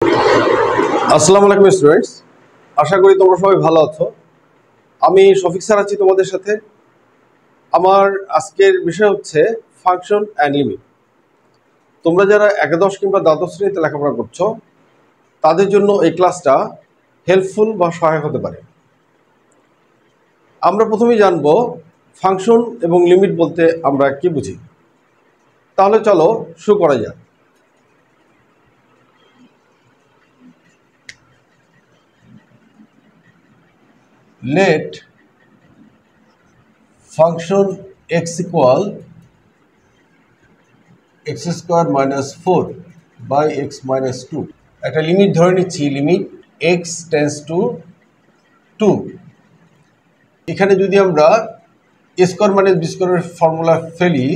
আসসালামু আলাইকুম স্টুডেন্টস, আশা করি তোমরা সবাই ভালো আছো। আমি শফিক স্যার আছি তোমাদের সাথে। আমার আজকের বিষয় হচ্ছে ফাংশন অ্যান্ড লিমিট। তোমরা যারা একাদশ কিংবা দ্বাদশ শ্রেণীতে লেখাপড়া করছো তাদের জন্য এই ক্লাসটা হেল্পফুল বা সহায়ক হতে পারে। আমরা প্রথমেই জানবো ফাংশন এবং লিমিট বলতে আমরা কি বুঝি। তাহলে চলো শুরু করা যাক। Let function x equal x square minus 4 by x minus 2 একটা লিমিট ধরে নিচ্ছি, লিমিট x টেন্ডস টু 2। এখানে যদি আমরা a স্কয়ার মাইনাস b স্কয়ারের ফর্মুলা ফেলি,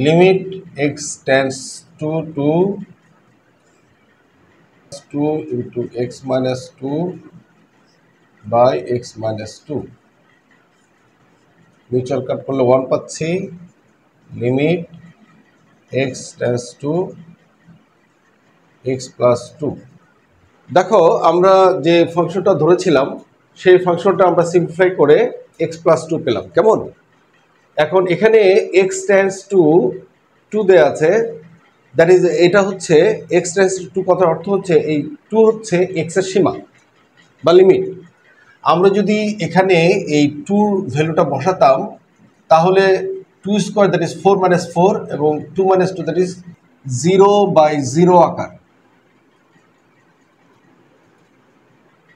limit x tends to 2 into x minus 2 by x minus 2, mutual cut করলে 1 পাচ্ছি। Limit x tends to x plus 2। দেখো, আমরা যে ফাংশনটা ধরেছিলাম সেই ফাংশনটা আমরা সিম্পলিফাই করে x প্লাস 2 পেলাম। কেমন? এখন এখানে x টেন্ডস টু 2 দেয়া আছে, দ্যাট ইজ এটা হচ্ছে x টেন্ডস টু 2 কথার অর্থ হচ্ছে এই 2 হচ্ছে x এর সীমা বা লিমিট। আমরা যদি এখানে এই 2 ভ্যালুটা বসাতাম তাহলে 2 স্কোয়ার দ্যাট ইজ 4 মাইনাস 4 এবং 2 মাইনাস 2 দ্যাট ইজ 0/0 আকার।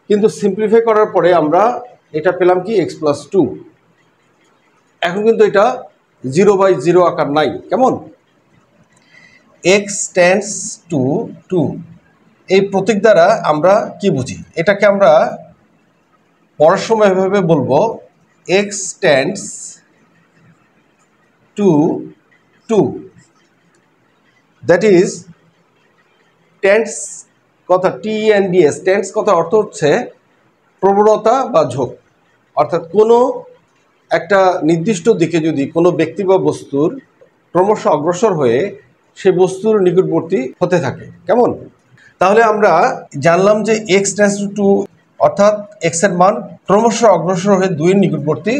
কিন্তু সিম্পলিফাই করার পরে আমরা এটা পেলাম কি x প্লাস 2। এখন কিন্তু এটা 0/0 আকার নাই। কেমন? x টেন্ডস টু 2 এই প্রতীক দ্বারা আমরা কি বুঝি? এটাকে আমরা পড়ার সময় এভাবে বলবো, x tends to 2, that is tends কথা TENDS, টেন্ডস কথা অর্থ হচ্ছে প্রবণতা বা ঝোঁক। অর্থাৎ কোনো একটা নির্দিষ্ট দিকে যদি কোনো ব্যক্তি বা বস্তুর ক্রমশ অগ্রসর হয়ে সে বস্তুর নিকটবর্তী হতে থাকে। কেমন? তাহলে আমরা জানলাম যে x টেন্ডস টু 2 অর্থাৎ x এর মান ক্রমশ অগ্রসর হয়ে 2 এর নিকটবর্তী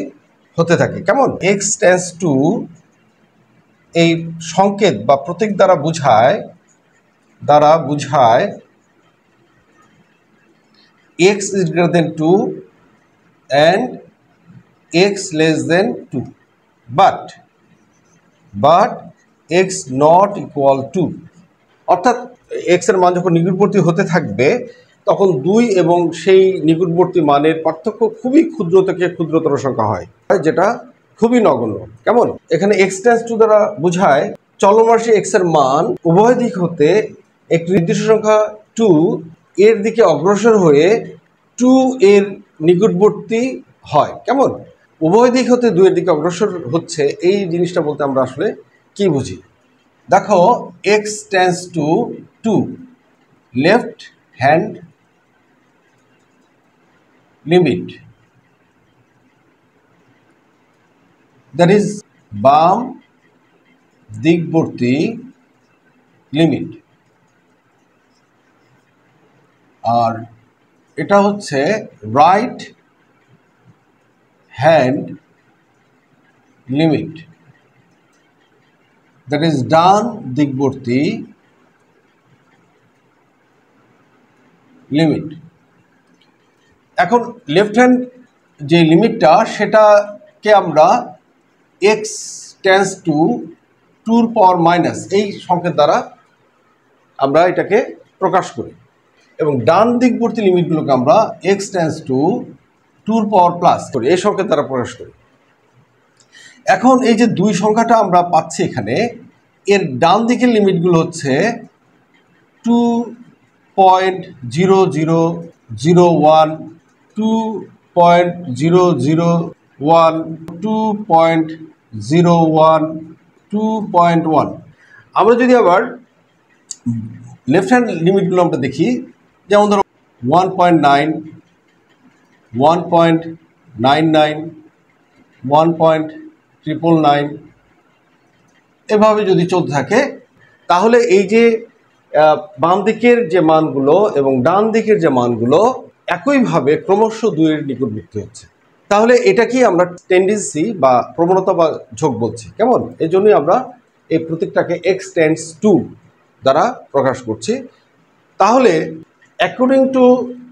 হতে থাকে। কেমন? x টেন্ডস টু এই সংকেত বা প্রতীক দ্বারা বুঝায় x is greater than 2 and x less than 2, but x not equal to, অর্থাৎ x এর মান যখন নিকটবর্তী হতে থাকবে তখন 2 এবং সেই নিকটবর্তী মানের পার্থক্য খুবই ক্ষুদ্র থেকে ক্ষুদ্রতর সংখ্যা হয়, যেটা খুবই নগণ্য। কেমন? এখানে x টেন্ডস টু দ্বারা বোঝায় চলমাসী x এর মান উভয় দিক হতে একটি নির্দিষ্ট সংখ্যা 2 এর দিকে অগ্রসর হয়ে 2 এর নিকটবর্তী হয়। কেমন? উভয় দিক হতে 2 এর দিকে অগ্রসর হচ্ছে, এই জিনিসটা বলতে আমরা আসলে কি বুঝি? দেখো, x tends to 2 left hand limit, that is বাম দিকবর্তী লিমিট, আর এটা হচ্ছে right hand limit, that is ডান দিকবর্তী লিমিট। এখন লেফট হ্যান্ড যে লিমিটটা সেটাকে আমরা x tends to 2 power minus এই সংকেত দ্বারা আমরা এটাকে প্রকাশ করি, এবং ডান দিকবর্তী লিমিটগুলোকে আমরা x tends to 2 power plus করি, এই সংকেত দ্বারা প্রকাশ করি। এখন এই যে 2 সংখ্যাটা আমরা পাচ্ছি এখানে, এর ডান দিকের লিমিটগুলো হচ্ছে 2.0001, 2.001, 2.01, 2.1। আমরা যদি আবার লেফট হ্যান্ড লিমিটগুলো আমরা দেখি, যেমন ধরো 1.9, 1.99, 1.999, এভাবে যদি চলতে থাকে তাহলে এই যে বাম দিকের যে মানগুলো এবং ডান দিকের যে মানগুলো একইভাবে ক্রমশ 2 এর নিকটবর্তী হচ্ছে। তাহলে এটা কি আমরা টেন্ডেন্সি বা প্রবণতা বা ঝোঁক বলছি, কেমন? এই জন্যই আমরা এই প্রতীকটাকে x টেন্ডস টু দ্বারা প্রকাশ করছি। তাহলে according to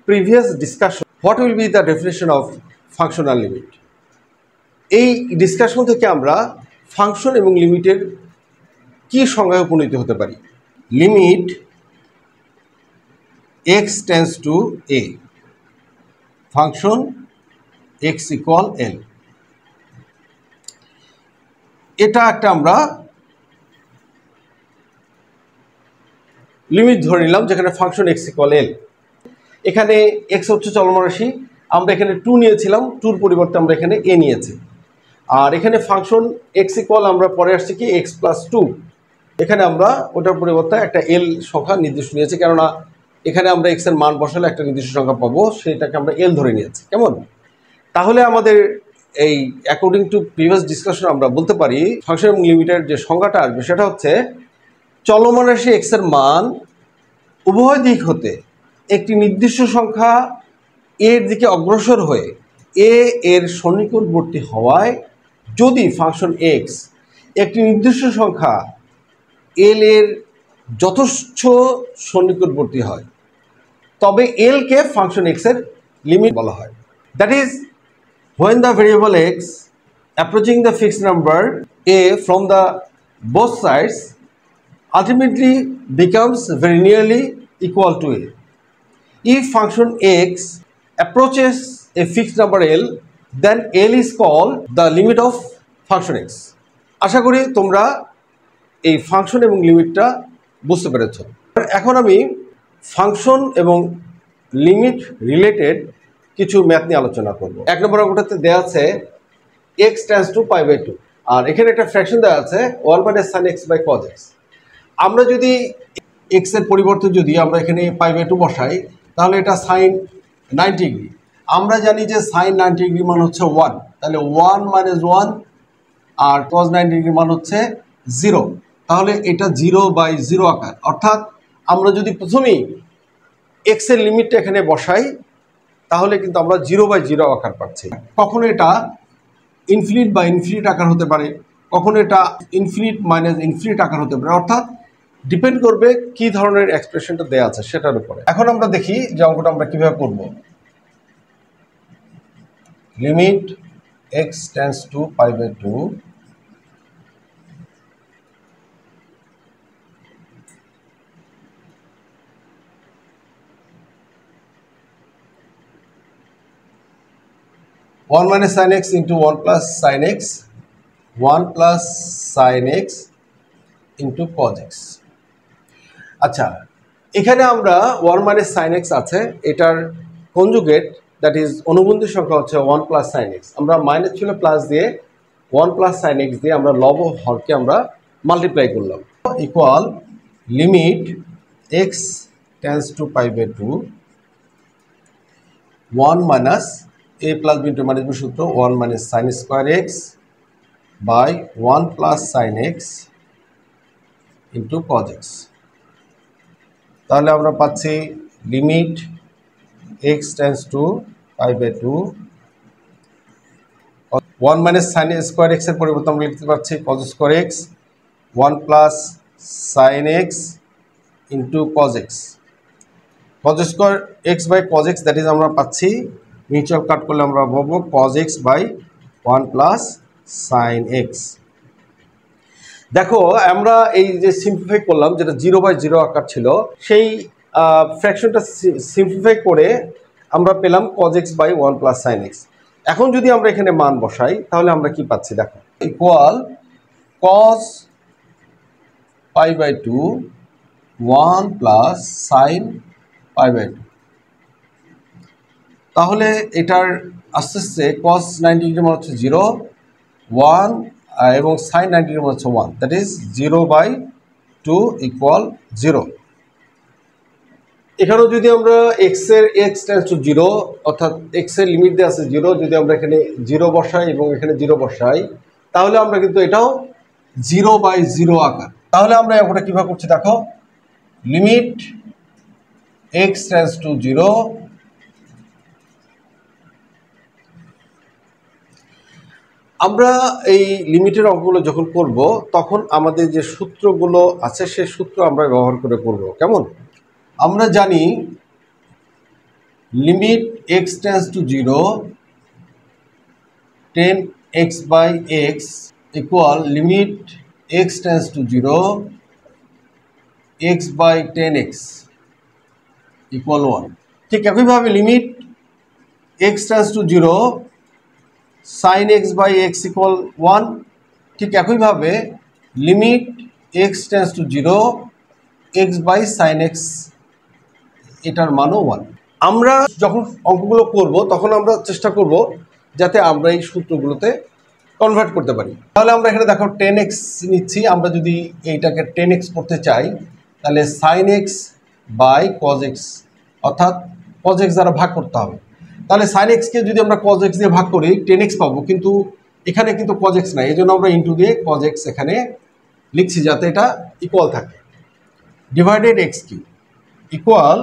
previous discussion, what will be the definition of functional limit? এই ডিসকাশন থেকে আমরা ফাংশন এবং লিমিটের কি সংজ্ঞায় উপনীত হতে পারি? Limit x tends two a, function x equal l। এটা একটা আমরা লিমিট ধরে নিলাম যেখানে ফাংশন x ইকুয়াল l। এখানে x হচ্ছে চলমান রাশি, আমরা এখানে 2 নিয়েছিলাম, 2 এর পরিবর্তে আমরা এখানে a নিয়েছি। আর এখানে ফাংশন x ইকুয়াল আমরা পরে আসছে কি x প্লাস 2, এখানে আমরা ওটার পরিবর্তে একটা l সংখ্যা নির্দিষ্ট নিয়েছি, কেননা এখানে আমরা x এর মান বসালে একটা নির্দিষ্ট সংখ্যা পাবো, সেটাকে আমরা l ধরে নিয়েছি, কেমন? তাহলে আমাদের এই অ্যাকর্ডিং টু প্রিভিয়াস ডিসকাশন আমরা বলতে পারি ফাংশন এবং লিমিটের যে সংজ্ঞাটা আসবে সেটা হচ্ছে চলমান রাশি x এর মান উভয় দিক হতে একটি নির্দিষ্ট সংখ্যা এর দিকে অগ্রসর হয়ে a এর সন্নিকটবর্তী হওয়ায় যদি ফাংশন x একটি নির্দিষ্ট সংখ্যা l এর যথেচ্ছ সন্নিকটবর্তী হয় তবে l কে ফাংশন x এর লিমিট বলা হয়। That is when the variable x approaching the fixed number a from the both sides ultimately becomes very nearly equal to a. If function x approaches a fixed number l, then l is called the limit of function x. আশা করি তোমরা এই function এবং লিমিটটা বুঝতে পেরেছো। এখন আমি function এবং limit related কিছু ম্যাথ নিয়ে আলোচনা করব। 1 নম্বর অঙ্কটাতে দেওয়া আছে x টেন্ডস টু π/2, আর এখানে একটা ফ্র্যাকশন দেওয়া আছে 1 - sin x by cos x। আমরা যদি x এর পরিবর্তে যদি আমরা এখানে π/2 বসাই তাহলে এটা sin 90 ডিগ্রি। আমরা জানি যে sin 90 ডিগ্রি মান হচ্ছে 1, তাহলে 1 - 1 আর cos 90 ডিগ্রি মান হচ্ছে 0, তাহলে এটা 0/0 আকার। অর্থাৎ আমরা যদি প্রথমেই x এর লিমিটটা এখানে বসাই তাহলে কিন্তু আমরা 0/0 আকার পাচ্ছি। কখনো এটা ইনফিনিট বা ইনফিনিট আকার হতে পারে, কখনো এটা ইনফিনিট মাইনাস ইনফিনিট আকার হতে পারে, অর্থাৎ ডিপেন্ড করবে কি ধরনের এক্সপ্রেশনটা দেওয়া আছে সেটার উপরে। এখন আমরা দেখি যে অঙ্কটা আমরা কিভাবে করব। Limit x tends to π/2 1 - sin x into 1 plus sin x, 1 plus sin x into cos x। আচ্ছা, এখানে আমরা 1 - sin x আছে, এটার কনজুগেট দ্যাট ইজ অনুবন্ধী সংখ্যা হচ্ছে 1 plus sin x। আমরা মাইনাস ছিল প্লাস দিয়ে 1 plus sin x দিয়ে আমরা লব হরকে আমরা মাল্টিপ্লাই করলাম, equal limit x tends to π/2 1 minus a plus b into minus b সূত্র 1 minus sin square x by 1 plus sin x into cos x। তাহলে আমরা পাচ্ছি limit x tends to π/2 1 minus sin square x এর পরিবর্তে আমরা লিখতে পারছি cos square x 1 plus sin x into cos x। cos square x by cos x that is আমরা পাচ্ছি মিউচুয়াল কাট করলে আমরা পাবো cos x by 1 plus sin x। দেখো আমরা এই যে সিম্পলিফাই করলাম যেটা 0/0 আকার ছিল, সেই ফ্র্যাকশনটা সিম্পলিফাই করে আমরা পেলাম cos x by 1 plus sin x। এখন যদি আমরা এখানে মান বসাই তাহলে আমরা কি পাচ্ছি দেখো, ইকুয়াল cos π/2 1 plus sin π/2। তাহলে এটার আস্তে আস্তে cos 90 ডিগ্রি মান হচ্ছে 0, 1 এবং sin 90 ডিগ্রি মান হচ্ছে 1, দ্যাট ইজ 0/2 ইকুয়াল 0। এখানেও যদি আমরা x টেন্ডস টু 0 অর্থাৎ x এর লিমিট দেওয়া আছে 0, যদি আমরা এখানে 0 বসাই এবং এখানে 0 বসাই তাহলে আমরা কিন্তু এটাও 0/0 আকার। তাহলে আমরা ওটা কিভাবে করছি দেখো, লিমিট x টেন্ডস টু 0, আমরা এই লিমিটের অঙ্কগুলো যখন করব তখন আমাদের যে সূত্রগুলো আছে সেই সূত্র আমরা ব্যবহার করে করব। কেমন? আমরা জানি limit x tends to 0 10x/x equal limit x tends to 0 x/10x equal 1। ঠিক একইভাবে limit x tends to 0 sin x/x equal 1। ঠিক একইভাবে limit x tends to 0 x/sin x এটার মানও 1। আমরা যখন অঙ্কগুলো করব তখন আমরা চেষ্টা করব যাতে আমরা এই সূত্রগুলোতে কনভার্ট করতে পারি। তাহলে আমরা এখানে দেখো 10x নিচ্ছি, আমরা যদি এইটাকে 10x করতে চাই তাহলে sin x by cos x, অর্থাৎ cos x দ্বারা ভাগ করতে হবে। তাহলে sin x কে যদি আমরা cos x দিয়ে ভাগ করি 10x পাবো, কিন্তু এখানে কিন্তু cos x নাই, এই জন্য আমরা ইন্টু দিয়ে cos x এখানে লিখছি যাতে এটা ইকুয়াল থাকে। Divided x cube equal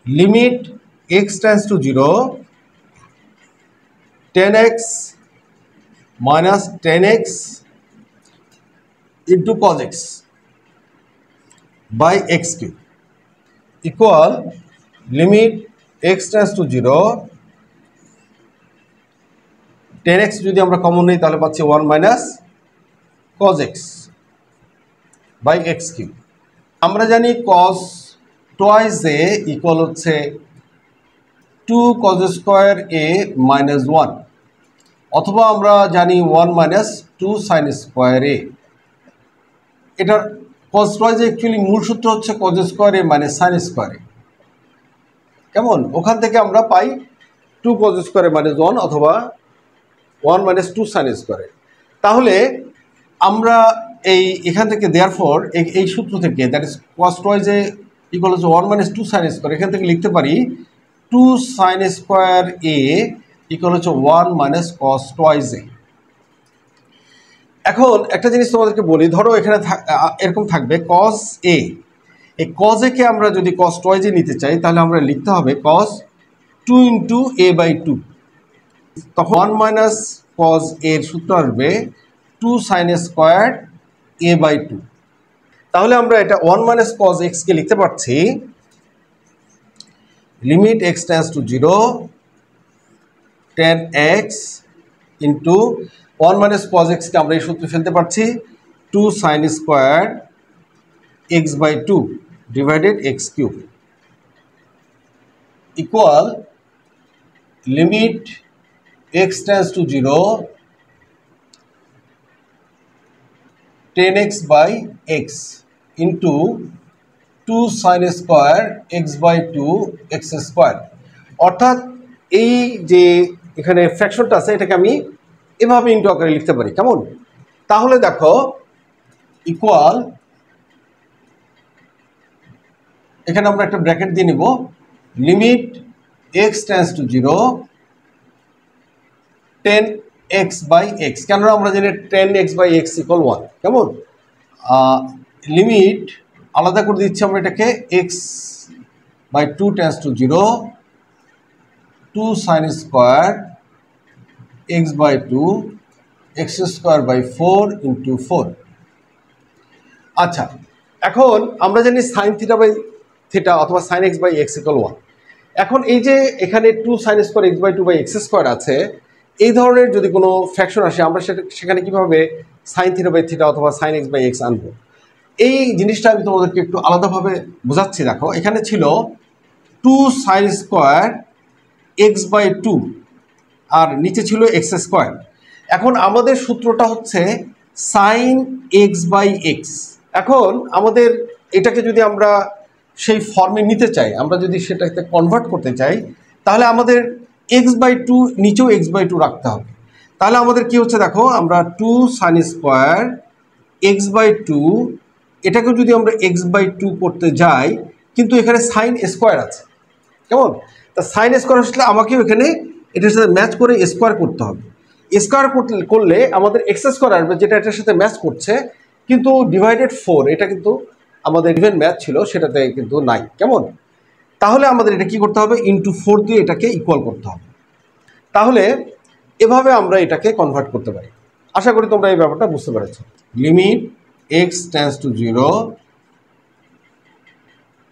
limit x tends to 0 10x minus 10x into cos x by x cube equal limit x tends to 0 10x যদি আমরা কমন নেই তাহলে পাচ্ছি 1 minus cos x by x cube। আমরা জানি cos twice a equal হচ্ছে 2 cos square a minus 1, অথবা আমরা জানি 1 minus 2 sin square a। এটার cos twice অ্যাকচুয়ালি মূল সূত্র হচ্ছে cos square a minus sin square a। কেমন? ওখান থেকে আমরা পাই 2 cos square a minus 1 অথবা 1 minus 2 sin square a। তাহলে আমরা এখান থেকে therefore এই সূত্র থেকে that is cos twice a equal to 1 minus 2 sin square, এখান থেকে লিখতে পারি 2 sin square a equal to 1 minus cos twice a। এখন একটা জিনিস তোমাদেরকে বলি, ধরো এখানে এরকম থাকবে cos a, এই cos a কে আমরা যদি cos twice a নিতে চাই তাহলে আমরা লিখতে হবে cos 2 into a by 2, তখন 1 minus cos a এর সূত্র আসবে 2 sin squared a by 2। তাহলে আমরা এটা 1 minus cos x কে লিখতে পারছি limit x tends to 0 10x into 1 minus cos x কে আমরা এই সূত্রে ফেলতে পারছি 2 sin squared x by 2 divided x cube equal limit x tends to 0 10x by x into 2 sin square x by 2 x square। অর্থাৎ এই যে এখানে ফ্র্যাকশনটা আছে এটাকে আমি এভাবে ইনটু আকারে লিখতে পারি। কেমন? তাহলে দেখো ইকুয়াল, এখানে আমরা একটা ব্র্যাকেট দিয়ে নিব limit x tends to 0 10x by x, কেননা আমরা জানি 10x by x ইকুয়াল 1। কেমন? লিমিট আলাদা করে দিচ্ছি আমরা এটাকে x by 2 tends to 0 2 sin square x by 2 x square by 4 into 4। আচ্ছা, এখন আমরা জানি sin theta by theta অথবা sin x by x equal 1। এখন এই যে এখানে 2 sin square x by 2 by x square আছে, এই ধরনের যদি কোনো ফ্র্যাকশন আসে আমরা সেখানে কিভাবে sin theta by theta অথবা sin x by x আনবো, এই জিনিসটা আমি তোমাদেরকে একটু আলাদাভাবে বোঝাচ্ছি। দেখো এখানে ছিল 2 sin square x by 2 আর নিচে ছিল x স্কোয়ার। এখন আমাদের সূত্রটা হচ্ছে sin x by x। এখন আমাদের এটাকে যদি আমরা সেই ফর্মে নিতে চাই, আমরা যদি সেটাকে কনভার্ট করতে চাই তাহলে আমাদের x by 2 নিচেও x by 2 রাখতে হবে। তাহলে আমাদের কি হচ্ছে দেখো, আমরা 2 sin স্কোয়ার x by 2 এটাকে যদি আমরা x by 2 করতে যাই, কিন্তু এখানে sin স্কোয়ার আছে। কেমন? তা sin স্কোয়ার আসলে আমাকেও এখানে এটার সাথে ম্যাচ করে স্কোয়ার করতে হবে। স্কোয়ার করলে আমাদের এক্স স্কোয়ার আসবে, যেটা এটার সাথে ম্যাচ করছে, কিন্তু ডিভাইডেড 4 এটা কিন্তু আমাদের ইভেন ম্যাচ ছিল, সেটাতে কিন্তু নাই। কেমন? তাহলে আমাদের এটা কি করতে হবে, ইনটু 4 দিয়ে এটাকে ইকুয়াল করতে হবে। তাহলে এভাবে আমরা এটাকে কনভার্ট করতে পারি। আশা করি তোমরা এই ব্যাপারটা বুঝতে পেরেছো। Limit x tends to 0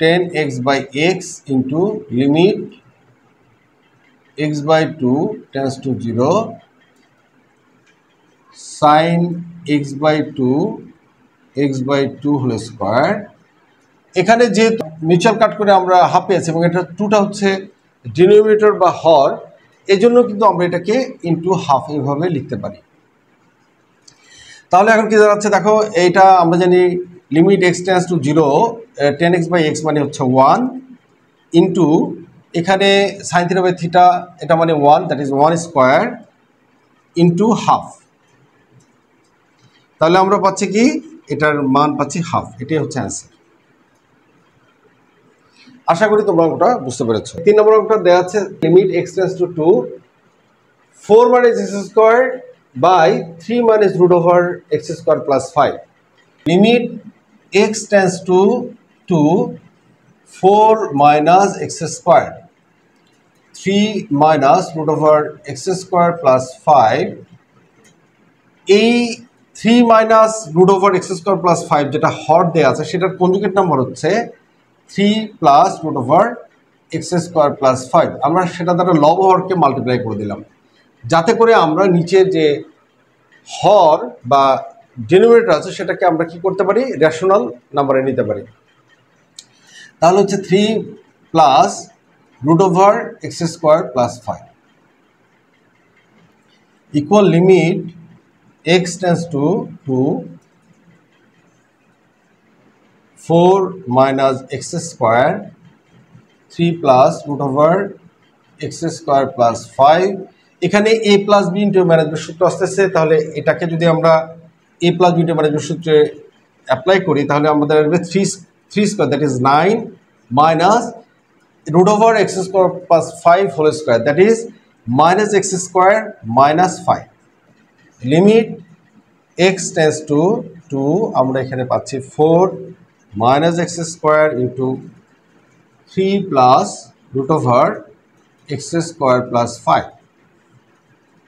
10x by x into limit x by 2 tends to 0 sin x by 2 x by 2 whole square। এখানে যে মিউচুয়াল কাট করে আমরা হাফ পেয়েছি এবং এটা 2টা হচ্ছে ডিনোমিনেটর বা হর, এই জন্য কিন্তু আমরা এটাকে ইনটু হাফ এইভাবে লিখতে পারি। তাহলে এখন কি দাঁড়াচ্ছে দেখো, এইটা আমরা জানি limit x tends to 0 10x by x মানে হচ্ছে 1 ইন্টু এখানে সাইন থিটা বাই থিটা এটা মানে 1, that is 1 square into half. তাহলে আমরা পাচ্ছি কি, এটার মান পাচ্ছি হাফ। এটাই হচ্ছে অ্যান্সার। আশা করি তোমরা ওটা বুঝতে পেরেছো। 3 নম্বর অঙ্কটা দেওয়া আছে limit x tends to 2 4 minus x squared by 3 minus root over x squared plus 5. Limit x tends to 4 minus x squared 3 minus root over x squared plus 5. এই 3 minus root over x squared plus 5 যেটা হর দেয়া আছে সেটার conjugate number হচ্ছে 3 plus root over x squared plus 5। আমরা সেটা দ্বারা লব হরকে মাল্টিপ্লাই করে দিলাম, যাতে করে আমরা নিচে যে হর বা ডিনোমিনেটর আছে সেটাকে আমরা কি করতে পারি, রেশনাল নাম্বারে নিতে পারি। তাহলে হচ্ছে 3 plus root over x square plus 5 equal limit x tends to 4 minus x square 3 plus root over x square plus 5। এখানে a plus b into management সূত্র আসতেছে, তাহলে এটাকে যদি আমরা a plus b into management সূত্রে অ্যাপ্লাই করি তাহলে আমাদের আসবে 3 square, that is 9 minus root over x square plus 5 whole square, that is minus x square minus 5। Limit x tends to 2 আমরা এখানে পাচ্ছি 4 minus x square into 3 plus root over x square plus 5।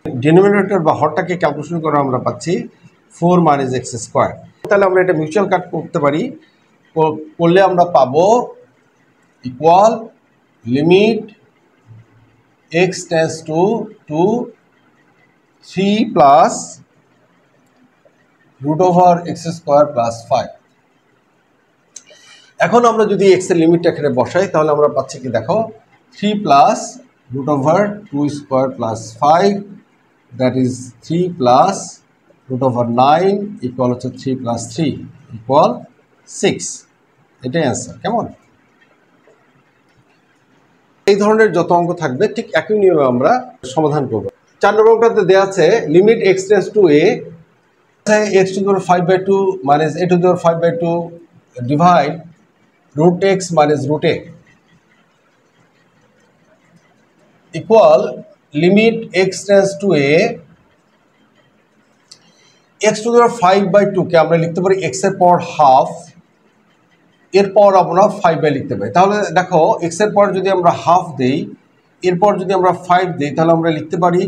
Denominator বা হরটাকে calculation করে আমরা পাচ্ছি 4 minus x square. তাহলে আমরা এটা মিউচুয়াল কাট করতে পারি, করলে আমরা পাবো equal limit x tends to 3 plus root over x square plus 5। এখন আমরা যদি এক্স এর লিমিটটা এখানে বসাই তাহলে আমরা পাচ্ছি কি দেখো, 3 plus root over 2 square plus 5, that is 3 plus root over 9 equal to 3 plus 3 equal 6। এটাই অ্যান্সার। কেমন? এই ধরনের যত অঙ্ক থাকবে ঠিক একই নিয়মে আমরা সমাধান করব। 4 নম্বর অঙ্কটাতে দেওয়া আছে limit x tends two a x to the power 5/2 minus a to the power 5/2 divide root x minus root a equal limit x tends two a x to the power 5/2 কে আমরা লিখতে পারি x এর power half, এরপর আমরা 5 লিখতে পারি। তাহলে দেখো x এর পর যদি আমরা হাফ দেই, এরপর যদি আমরা 5 দেই, তাহলে আমরা লিখতে পারি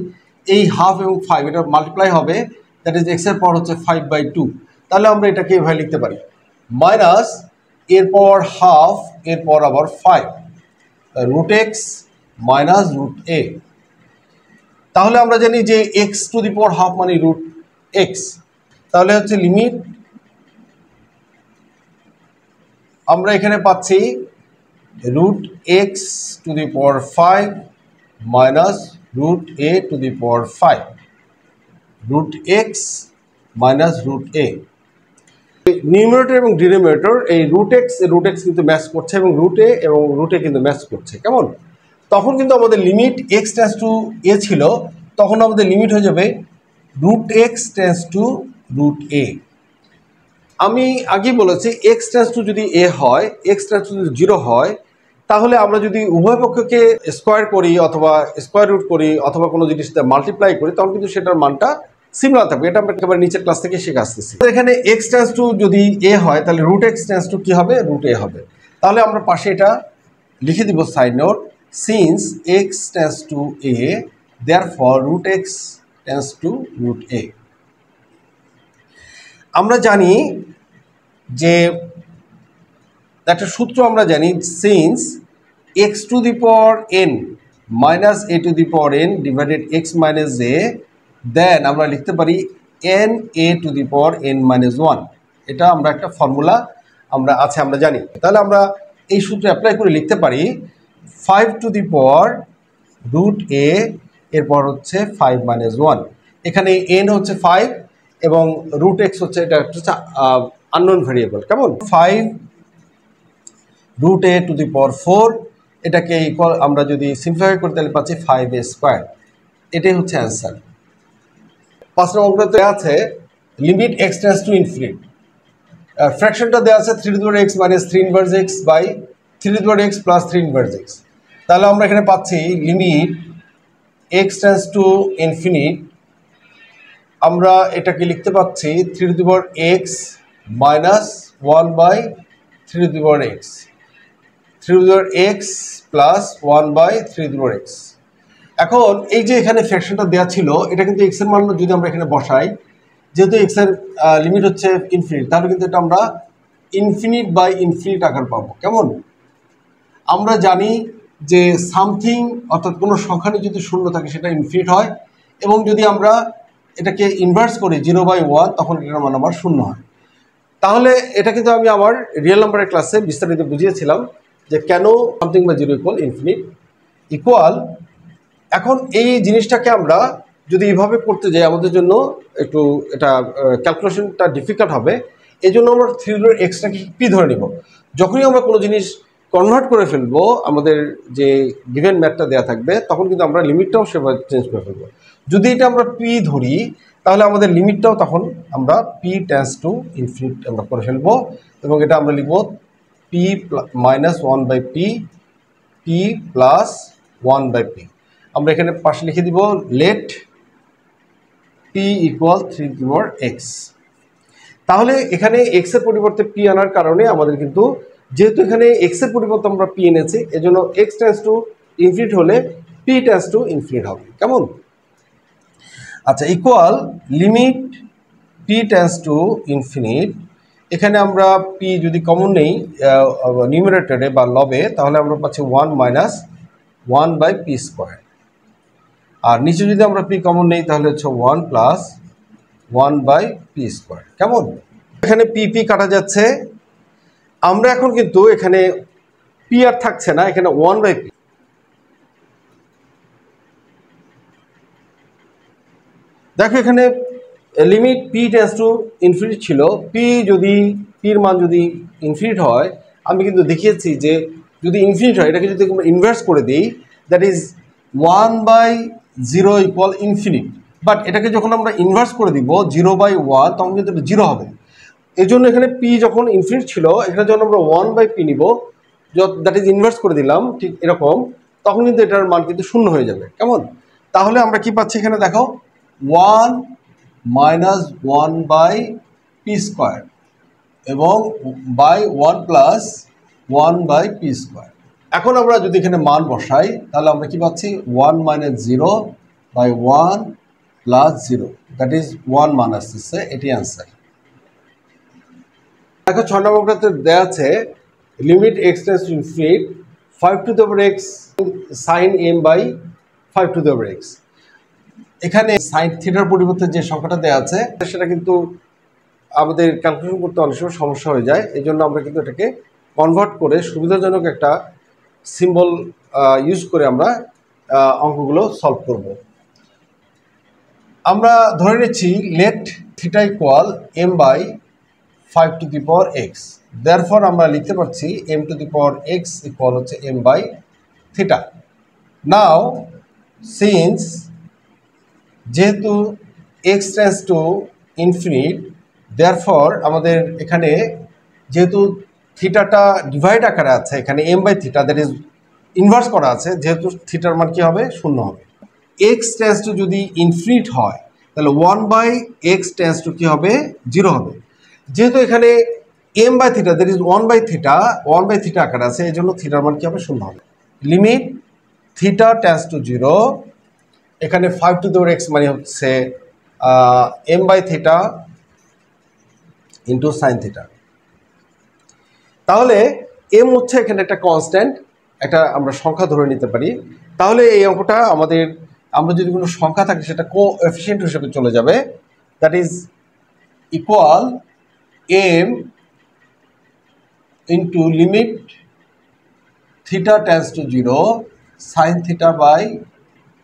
এই হাফ এবং 5 এটা মাল্টিপ্লাই হবে, দ্যাট ইজ x এর পাওয়ার হচ্ছে 5/2। তাহলে আমরা এটাকে এভাবে লিখতে পারি মাইনাস এরপর হাফ, এরপর আবার 5 root x minus root a. তাহলে আমরা জানি যে x to the power half মানে রুট এক্স, তাহলে হচ্ছে লিমিট আমরা এখানে পাচ্ছি root x to the power 5 minus root a to the power 5 root x minus root a. Numerator এবং ডিনোমিনেটর এই রুট এক্স কিন্তু ম্যাচ করছে এবং রুট এ কিন্তু ম্যাচ করছে। কেমন? তখন কিন্তু আমাদের limit x tends to a ছিল, তখন আমাদের লিমিট হয়ে যাবে root x tends to root a. আমি আগে বলেছি এক্স টেন্ডস টু যদি এ হয়, এক্স টেন্ডস টু যদি 0 হয়, তাহলে আমরা যদি উভয় পক্ষকে স্কোয়ার করি অথবা স্কোয়ার রুট করি অথবা কোনো জিনিস মাল্টিপ্লাই করি তখন কিন্তু সেটার মানটা সিমিলার থাকবে। এটা আমরা একেবারে নিচের ক্লাস থেকে শিখে আসতেছি। এখানে এক্স টেন্ডস টু যদি এ হয় তাহলে রুট এক্স টেন্ডস টু কি হবে, রুট এ হবে। তাহলে আমরা পাশে এটা লিখে দিব side note, since x tends to a therefore root x tends to root a. আমরা জানি যে একটা সূত্র আমরা জানি, since x to the power n minus a to the power n divided x minus a, then আমরা লিখতে পারি n a to the power n minus one. এটা আমরা একটা ফর্মুলা আমরা জানি। তাহলে আমরা এই সূত্রে অ্যাপ্লাই করে লিখতে পারি 5 টু দি পাওয়ার রুট এ, এরপর হচ্ছে 5 মাইনাস ওয়ান। এখানে এন হচ্ছে 5 এবং রুট এক্স হচ্ছে এটা হচ্ছে আননোন ভেরিয়েবল। কেমন, 5 রুট এ টু দি পাওয়ার 4, এটাকে ইকুয়াল আমরা যদি সিম্পলিফাই করতে তাহলে পাচ্ছি 5a স্কোয়ার। এটাই হচ্ছে অ্যান্সার। 5 নম্বর দেওয়া আছে limit x tends to infinite, ফ্র্যাকশনটা দেওয়া আছে 3 to the power x minus 3 inverse x by 3 to the power x plus 3 inverse x. তাহলে আমরা এখানে পাচ্ছি limit x tends to infinite, আমরা এটাকে লিখতে পাচ্ছি 3 to the power x minus 1 by 3 to the power x, 3 to the power x plus 1 by 3 to the power x. এখন এই যে এখানে ফ্র্যাকশনটা দেওয়া ছিল এটা কিন্তু এক্সের মান যদি আমরা এখানে বসাই, যেহেতু এক্সের লিমিট হচ্ছে ইনফিনিট, তাহলে কিন্তু এটা আমরা ইনফিনিট বাই ইনফিনিট আকার পাবো। কেমন, আমরা জানি যে সামথিং অর্থাৎ কোনো সংখ্যা নিয়ে যদি শূন্য থাকে সেটা ইনফিনিট হয়, এবং যদি আমরা এটাকে ইনভার্স করি 0/1 তখন এটার মান আবার শূন্য হয়। তাহলে এটা কিন্তু আমি আমার রিয়েল নাম্বারের ক্লাসে বিস্তারিত বুঝিয়েছিলাম যে কেন something by 0 equal infinite equal. এখন এই জিনিসটাকে আমরা যদি এইভাবে করতে যাই আমাদের জন্য একটু এটা ক্যালকুলেশনটা ডিফিকাল্ট হবে। এই জন্য আমরা 3 টু দি পাওয়ার এক্সটাকে পি ধরে নেব। যখনই আমরা কোনো জিনিস কনভার্ট করে ফেলবো আমাদের যে গিভেন ম্যাথটা দেওয়া থাকবে তখন কিন্তু আমরা লিমিটটাও সেভাবে চেঞ্জ করে ফেলবো। যদি এটা আমরা পি ধরি তাহলে আমাদের লিমিটটাও তখন আমরা পি টেন্ডস টু ইনফিনিট আমরা করে ফেলবো, এবং এটা আমরা লিখব p minus 1 by p, p plus 1 by p. আমরা এখানে পাশে লিখে দিব let p equal 3 to the power x. তাহলে এখানে এক্স এর পরিবর্তে পি আনার কারণে আমাদের কিন্তু, যেহেতু এখানে এক্স এর পরিবর্তে আমরা পি এনেছি, এজন্য এক্স টেন্ডস টু ইনফিনিট হলে পি টেন্ডস টু ইনফিনিট হবে। কেমন, আচ্ছা, equal limit p tends to infinite. এখানে আমরা পি যদি কমন নেই নিউমারেটরে বা লবে, তাহলে আমরা পাচ্ছি 1 মাইনাস 1 বাই পি স্কোয়ার, আর নিচে যদি আমরা পি কমন নেই তাহলে হচ্ছে 1 প্লাস 1 বাই পি স্কোয়ার। কেমন, এখানে পি পি কাটা যাচ্ছে। আমরা এখন কিন্তু এখানে পি আর থাকছে না, এখানে 1 বাই পি। দেখো এখানে limit p tends to infinite ছিল, পি যদি পির মান যদি ইনফিনিট হয়, আমি কিন্তু দেখিয়েছি যে যদি ইনফিনিট হয় এটাকে যদি আমরা ইনভার্স করে দিই that is 1/0 equal infinite. But এটাকে যখন আমরা ইনভার্স করে দিব 0/1 তখন কিন্তু এটা 0 হবে। এই জন্য এখানে পি যখন ইনফিনিট ছিল এখানে যখন আমরা 1 বাই পি নিব, দ্যাট ইজ ইনভার্স করে দিলাম ঠিক এরকম, তখন কিন্তু এটার মান কিন্তু শূন্য হয়ে যাবে। কেমন, তাহলে আমরা কি পাচ্ছি এখানে দেখো 1 মাইনাস 1 বাই পি স্কোয়ার এবং by 1 plus 1 by p square. এখন আমরা যদি এখানে মান বসাই তাহলে আমরা কি পাচ্ছি 1 minus 0 by 1 plus 0, that is 1 মান আসতেছে, এটি অ্যান্সার। দেখো 6 নম্বরটাতে দেওয়া আছে limit x tends to infinite 5 to the power x sine m by 5 to the power x. এখানে সাইন থিটার পরিবর্তে যে সংখ্যাটা দেওয়া আছে সেটা কিন্তু আমাদের ক্যালকুলেশন করতে অনেক সময় সমস্যা হয়ে যায়। এই জন্য আমরা কিন্তু এটাকে কনভার্ট করে সুবিধাজনক একটা সিম্বল ইউজ করে আমরা অঙ্কগুলো সলভ করব। আমরা ধরে নিচ্ছি let theta equal m by 5 to the power x, therefore আমরা লিখতে পারছি m to the power x equal হচ্ছে m by theta. Now since যেহেতু x tends to infinite, therefore আমাদের এখানে যেহেতু থিটাটা ডিভাইড আকারে আছে এখানে m by theta, that is inverse করা আছে, যেহেতু থিটার মান কি হবে 0 হবে। x টেন্স টু যদি ইনফিনিট হয় তাহলে 1 বাই x টেন্স টু কি হবে 0 হবে। যেহেতু এখানে m by theta that is 1 by theta আকারে আছে, এই জন্য থিটার মান কি হবে 0 হবে। লিমিট থিটা টেন্স টু 0, এখানে 5 টু দি পাওয়ার x মানে হচ্ছে m by theta into sine theta. তাহলে m হচ্ছে এখানে একটা কনস্ট্যান্ট, একটা আমরা সংখ্যা ধরে নিতে পারি। তাহলে এই অঙ্কটা আমাদের, আমরা যদি কোনো সংখ্যা থাকে সেটা কোএফিসিয়েন্ট হিসেবে চলে যাবে, that is equal m into limit theta tends to 0 sine theta by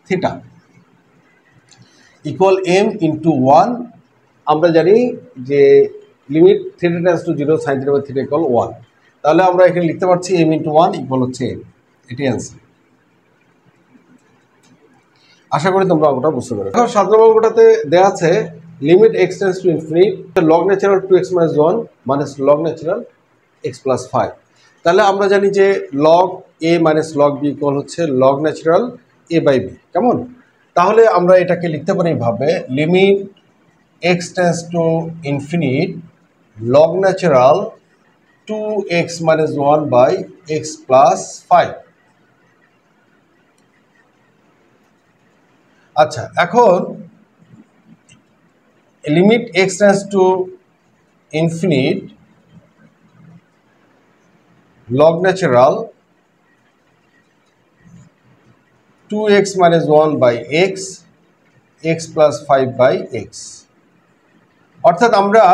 theta equal m into 1। আমরা জানি যে limit theta tends to 0 sine theta by theta equal 1। তাহলে আমরা এখানে লিখতে পারছি m ইন্টু 1 ইকুয়াল হচ্ছে m। এটি অ্যান্সার। আশা করি তোমরা অঙ্কটা বুঝতে পারবে। এখন 7 নম্বর অঙ্কটাতে দেওয়া আছে limit x tends to infinite log natural 2x minus 1 minus log natural x plus 5। তাহলে আমরা জানি যে log a minus log b equal হচ্ছে log natural a by b, কেমন? তাহলে আমরা এটাকে লিখতে পারি এইভাবে, limit x tends to infinite log natural 2x minus 1 by x plus 5। আচ্ছা, এখন limit x tends to infinite log natural 2x minus 1 by x plus 5 by x। অর্থাৎ আমরা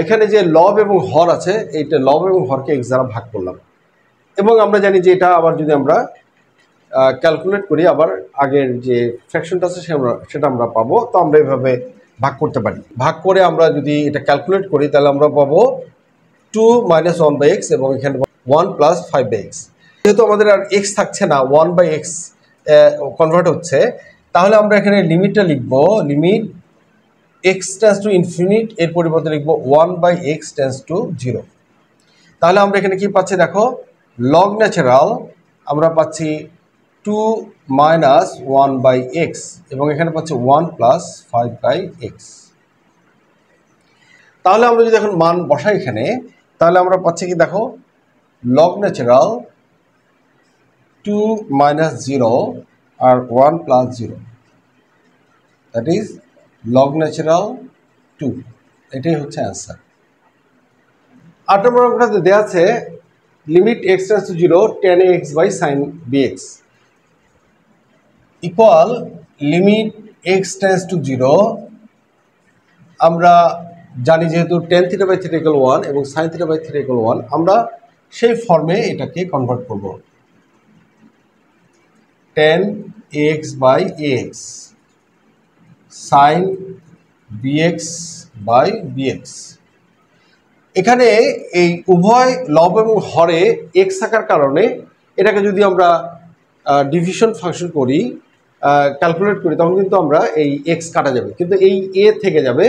এখানে যে লব এবং হর আছে, এইটা লব এবং হরকে x দ্বারা ভাগ করলাম, এবং আমরা জানি যে এটা আবার যদি আমরা ক্যালকুলেট করি আবার আগের যে ফ্র্যাকশনটা আছে সেটা আমরা পাবো। তো আমরা এইভাবে ভাগ করতে পারি। ভাগ করে আমরা যদি এটা ক্যালকুলেট করি তাহলে আমরা পাবো 2 মাইনাস 1 বাই এক্স এবং এখানে 1 প্লাস 5 বাই এক্স। যেহেতু আমাদের আর এক্স থাকছে না, 1 বাই এক্স কনভার্ট হচ্ছে, তাহলে আমরা এখানে লিমিটটা লিখবো, limit x tends to infinite এর পরিবর্তে লিখবো 1 বাই এক্স টেন্স টু 0। তাহলে আমরা এখানে কি পাচ্ছি দেখো, লগ ন্যাচারাল আমরা পাচ্ছি 2 মাইনাস 1 বাই এক্স এবং এখানে পাচ্ছি 1 প্লাস 5 বাই এক্স। তাহলে আমরা যদি এখন মান বসাই এখানে, তাহলে আমরা পাচ্ছি কি দেখো, লগ ন্যাচারাল 2 মাইনাস 0 আর 1 plus 0, that is log natural 2। এটাই হচ্ছে অ্যান্সার। 8 নম্বর অঙ্কটাতে দেওয়া আছে limit x tends to 0 tan ax by sin bx equal limit x tends to 0। আমরা জানি যেহেতু tan theta by theta equal 1 এবং sin theta by theta equal 1, আমরা সেই ফর্মে এটাকে কনভার্ট করব, tan ax by ax sin bx by bx। এখানে এই উভয় লব এবং হরে x থাকার কারণে এটাকে যদি আমরা ডিভিশন ফাংশন করি, ক্যালকুলেট করি, তখন কিন্তু আমরা এই x কাটা যাবে, কিন্তু এই a থেকে যাবে,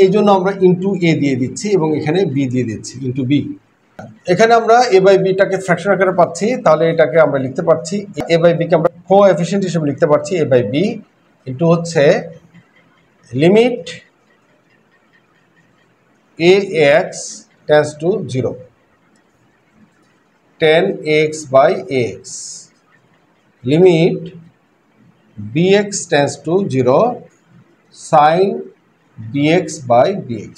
এই জন্য আমরা ইন্টু a দিয়ে দিচ্ছি এবং এখানে b দিয়ে দিচ্ছি ইন্টু b। এখানে আমরা a বাই bটাকে ফ্র্যাকশন আকারে পাচ্ছি, তাহলে এটাকে আমরা লিখতে পারছি a বাই bকে আমরা কোএফিসিয়েন্ট হিসেবে লিখতে পারছি a বাই b ইন্টু হচ্ছে limit ax tense to 0 tan x by ax limit bx tense to 0 sin bx by bx।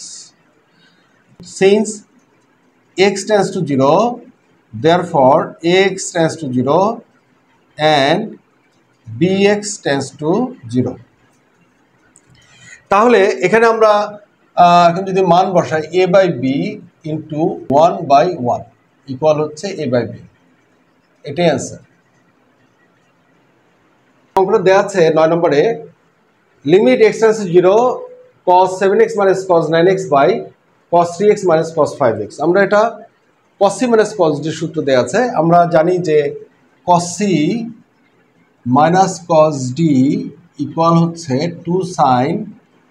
Since x tends to 0, therefore ax tends to 0 and bx tends to 0। তাহলে এখানে আমরা এখন যদি মান বসাই a by b into 1 by 1 equal হচ্ছে a by b, এটাই answer. অঙ্কটা দেওয়া আছে 9 নম্বরে লিমিট x tends to 0 cos 7x minus cos 9x by cos 3x minus cos 5x। আমরা এটা cos c minus cos d সূত্র দেওয়া আছে। আমরা জানি যে cos c minus cos d ইকুয়াল হচ্ছে 2 sin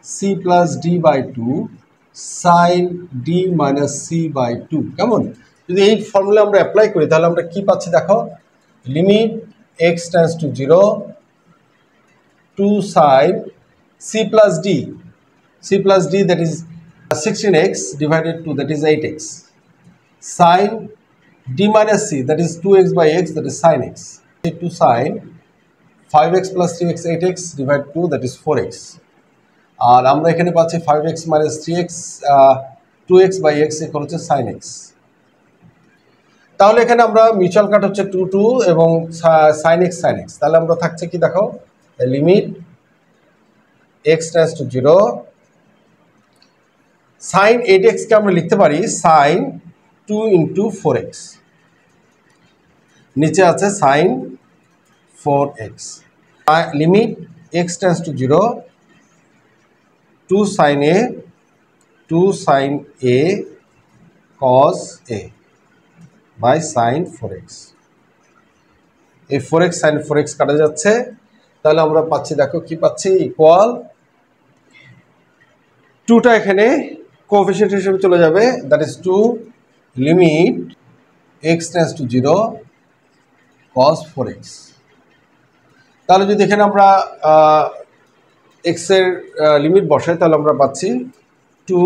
c plus d by 2 sine d minus c by two. কেমন? যদি এই ফর্মুলা আমরা অ্যাপ্লাই করি তাহলে আমরা কি পাচ্ছি দেখো, limit x tends to 0 two sine c plus d, that is 16x divided 2, that is 8x, sin d minus c, that is 2x by x, that is sin x, to sin 5x plus 3x 8x divided 2, that is 4x, আর আমরা এখানে পাচ্ছি 5x minus 3x 2x by x equal হচ্ছে sin x। তাহলে এখানে আমরা mutual কাট হচ্ছে 2 2 এবং sin x, তাহলে আমরা থাকছে কি দেখো, limit x tends to 0 sin 8x কে আমরা লিখতে পারি sin 2 into 4x, নিচে আছে sin 4x, limit x tends to 0 2 sin a cos a by sin 4x, এই 4x sin 4x কাটা যাচ্ছে, তাহলে আমরা পাচ্ছি দেখো কি পাচ্ছি, ইকুয়াল 2টা এখানে কোএফিশিয়েন্ট হিসেবে চলে যাবে, that is 2 limit x tends to 0 cos 4x। তাহলে যদি এখানে আমরা x এর লিমিট বসাই তাহলে আমরা পাচ্ছি 2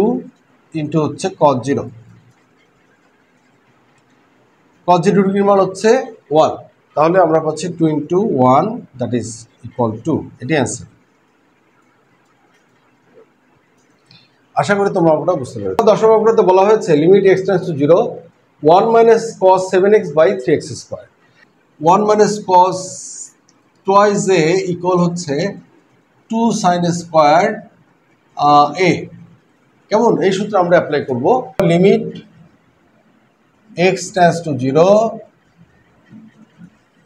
ইন্টু হচ্ছে cos 0, cos 0 ডিগ্রির মান হচ্ছে 1, তাহলে আমরা পাচ্ছি 2 ইন্টু 1, দ্যাট ইজ ইকুয়াল 2, এটি অ্যান্সার। আশা করি তোমরা অঙ্কটা বুঝতে পেরেছো। দশম অঙ্কটাতে বলা হয়েছে limit x tends to 0 1 minus cos 7x by 3x square, 1 minus cos twice a equal হচ্ছে 2 sin square a। কেমন? এই সূত্র আমরা অ্যাপ্লাই করব, limit x tends to 0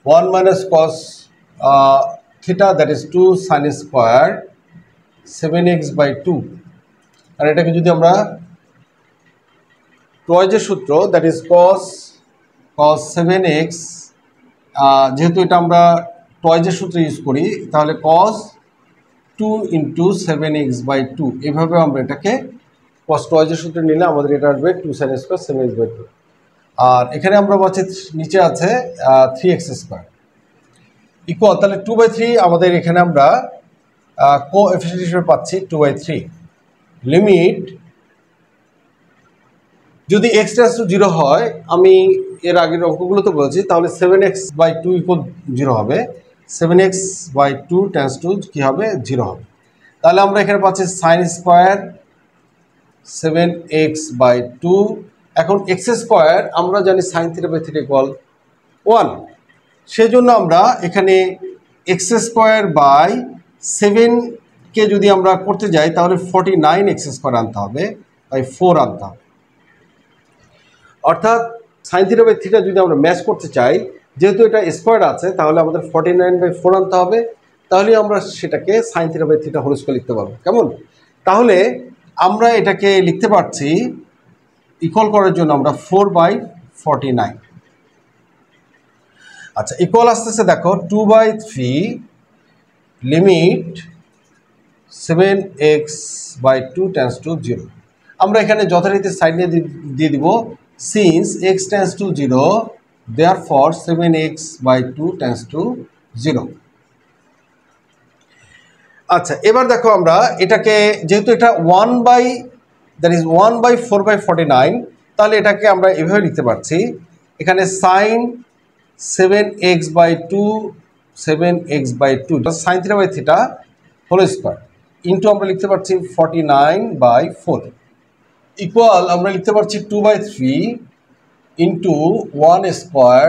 1 minus cos theta, that is 2 sin square 7x by 2, আর এটাকে যদি আমরা টয়েজের সূত্র, দ্যাট ইজ cos 7x, যেহেতু এটা আমরা টয়েজের সূত্র ইউজ করি তাহলে cos 2 ইন্টু 7x by 2, এইভাবে আমরা এটাকে cos টয়েজের সূত্রে নিলে আমাদের এটা আসবে 2 sin square 7x by 2, আর এখানে আমরা পাচ্ছি নিচে আছে 3x স্কোয়ার ইকুয়াল, তাহলে 2/3 আমাদের এখানে আমরা কোএফিশিয়েন্ট হিসেবে পাচ্ছি 2/3, লিমিট যদি x টেন্ডস টু 0 হয়, আমি এর আগের অঙ্কগুলো তো বলেছি, তাহলে 7x by 2 ইকুয়াল 0 হবে, 7x by 2 টেন্ডস টু কি হবে 0 হবে, তাহলে আমরা এখানে পাচ্ছি sin স্কোয়ার 7x by 2, এখন x স্কোয়ার আমরা জানি sin theta by theta equal 1, সেজন্য আমরা এখানে x স্কোয়ার বাই 7 কে যদি আমরা করতে যাই তাহলে 49x স্কোয়ার আনতে হবে বাই 4 আনতে হবে, অর্থাৎ sin থিটা বাই থিটা যদি আমরা ম্যাচ করতে চাই, যেহেতু এটা স্কোয়ার আছে তাহলে আমাদের 49/4 আনতে হবে, তাহলে আমরা সেটাকে sin theta by theta whole square লিখতে পারবো। কেমন? তাহলে আমরা এটাকে লিখতে পারছি ইকুয়াল করার জন্য আমরা 4/49, আচ্ছা ইকুয়াল আসতেছে দেখো 2/3 limit 7x by 2 tends to 0, আমরা এখানে যথারীতি সাইড নিয়ে দিয়ে দিব, since x tends to 0 therefore 7x by 2 tends to 0। আচ্ছা এবার দেখো আমরা এটাকে, যেহেতু এটা 1/4/49, তাহলে এটাকে আমরা এভাবে লিখতে পারছি, এখানে sin 7x by 2 sin theta by theta whole square into আমরা লিখতে পারছি 49/4 ইকুয়াল আমরা লিখতে পারছি 2/3 into 1 square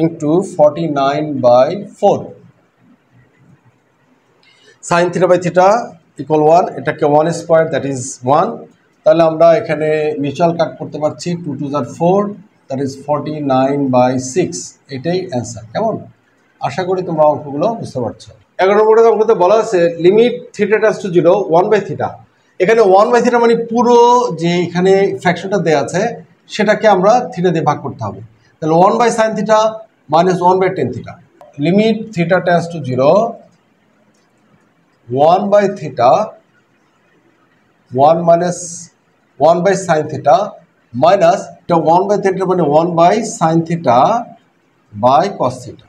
into 49/4, sin theta by theta equal 1, এটাকে 1 স্কোয়ার দ্যাট ইজ 1, তাহলে আমরা এখানে মিউচুয়াল কাট করতে পারছি 2 2 are 4, দ্যাট ইজ 49/6, এটাই অ্যান্সার। কেমন? আশা করি তোমরা অঙ্কগুলো বুঝতে পারছো। 11 নম্বরের অঙ্কতে বলা আছে লিমিট থিটা টেন্ডস টু 0 1/θ, এখানে 1/θ মানে পুরো যে এখানে ফ্র্যাকশনটা দেওয়া আছে সেটাকে আমরা থিটা দিয়ে ভাগ করতে হবে, তাহলে 1/sin θ minus 1/tan θ, limit theta tends to 0 1/θ 1 minus 1 by sine theta minus এটা 1 বাই থিটা মানে 1 by sine theta by cos theta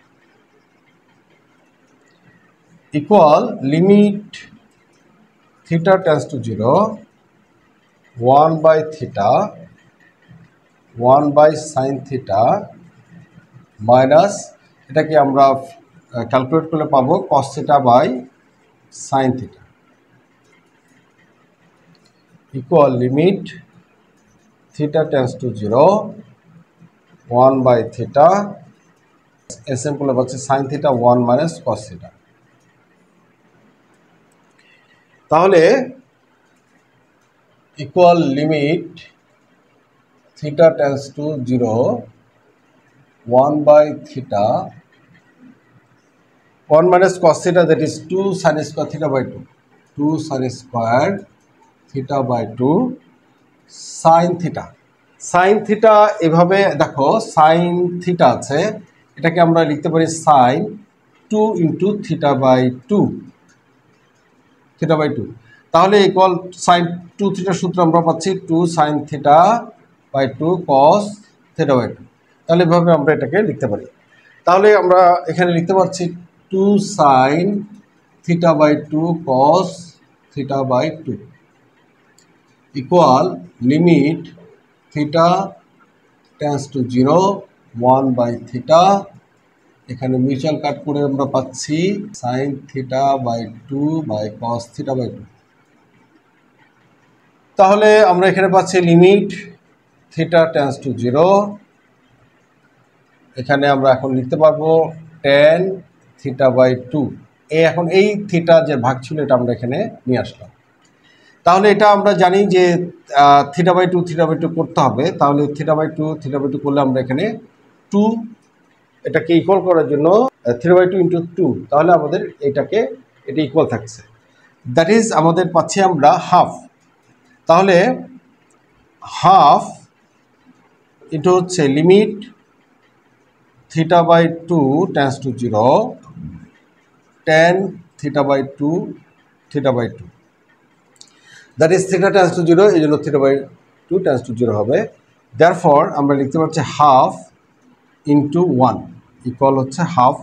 equal limit theta tends to 0 1 by theta 1 by sine theta minus এটাকে আমরা calculate করলে পাবো cos theta by sine theta equal limit theta tends to 0 1 by theta simple হচ্ছে sine theta 1 minus cos theta. তাহলে equal limit theta tends to 0 1 by theta 1 minus cos theta, that is 2 sin square theta by 2 2 sin square theta by 2 sin theta sin theta এভাবে দেখো sin theta আছে এটাকে আমরা লিখতে পারি sin 2 into theta by 2 theta by 2 তাহলে equal sin 2 theta সূত্র আমরা পাচ্ছি 2 sin theta by 2 cos theta by 2 তাহলে এভাবে আমরা এটাকে লিখতে পারি। তাহলে আমরা এখানে লিখতে পারছি 2 sin theta by 2 cos theta by 2 equal limit theta tends to 0 1 by theta এখানে মিউচুয়াল কাট করে আমরা পাচ্ছি sin theta by 2 by cos theta by 2 তাহলে আমরা এখানে পাচ্ছি লিমিট theta tends to 0 এখানে আমরা এখন লিখতে পারবো tan থিটা বাই 2 এখন এই থিটা যে ভাগ ছিল এটা আমরা এখানে নিয়ে আসলাম। তাহলে এটা আমরা জানি যে থিটা বাই 2 করতে হবে তাহলে থিটা বাই 2 করলে আমরা এখানে 2 এটাকে ইকুয়াল করার জন্য থিটা বাই 2 ইন্টু 2 তাহলে আমাদের এটা ইকুয়াল থাকছে দ্যাট ইজ আমাদের পাচ্ছি আমরা হাফ তাহলে হাফ এটা হচ্ছে limit theta by 2 tends to 0 tan theta by 2 theta by 2 that is theta tends to 0 এই জন্য theta by 2 tends to 0 হবে therefore আমরা লিখতে পারছি half into 1 ইকুয়াল হচ্ছে half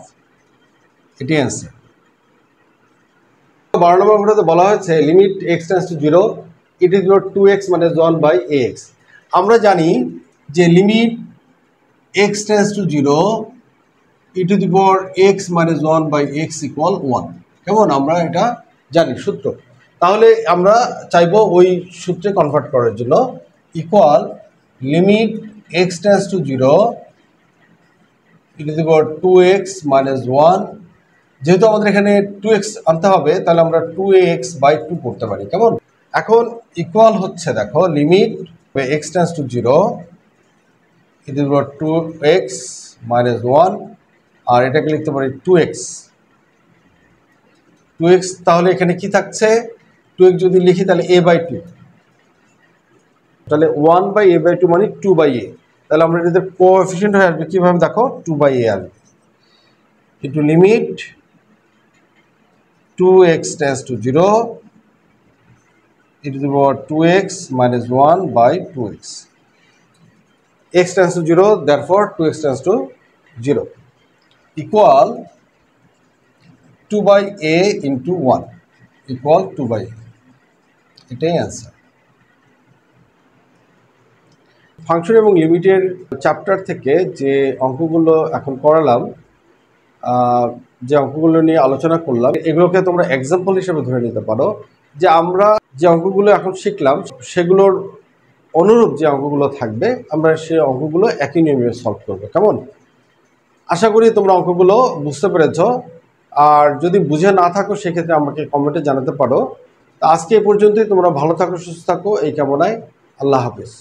এটাই অ্যান্সার। 12 নম্বর অঙ্কটাতে বলা হয়েছে limit x tends to 0 it is equal to 2x minus 1 by ax আমরা জানি যে limit x tends to 0 e to the power x minus 1 by x equal 1 কেমন আমরা এটা জানি সূত্র তাহলে আমরা চাইবো ওই সূত্রে কনভার্ট করার জন্য equal limit x tends to 0 e to the power 2x minus 1 যেহেতু আমাদের এখানে 2x আনতে হবে তাহলে আমরা 2x by 2 করতে পারি কেমন এখন ইকুয়াল হচ্ছে দেখো limit x tends to 0 it is equal to 2x minus 1 আর এটাকে লিখতে পারি 2x তাহলে এখানে কি থাকছে 2x যদি লিখি তাহলে a by 2 তাহলে 1 by a by 2 মানে 2 by a তাহলে আমরা এটাতে কোএফিশিয়েন্ট হয়ে আসবে কিভাবে দেখো 2 by a আসবে into limit 2x tends to 0 it is about 2x minus 1 by 2x x tends to 0 therefore 2x tends to 0 equal 2 by a into 1 equal 2 by a এটাই answer. Function এবং লিমিটের chapter থেকে যে অঙ্কগুলো এখন করালাম যে অঙ্কগুলো নিয়ে আলোচনা করলাম এগুলোকে তোমরা এক্সাম্পল হিসেবে ধরে নিতে পারো যে আমরা যে অঙ্কগুলো এখন শিখলাম সেগুলোর অনুরূপ যে অঙ্কগুলো থাকবে আমরা সেই অঙ্কগুলো একই নিয়মে সলভ করব কেমন আশা করি তোমরা অঙ্কগুলো বুঝতে পেরেছো আর যদি বুঝে না থাকো সেক্ষেত্রে আমাকে কমেন্টে জানাতে পারো। আজকে এই পর্যন্তই তোমরা ভালো থাকো সুস্থ থাকো এই কামনায় আল্লাহ হাফেজ।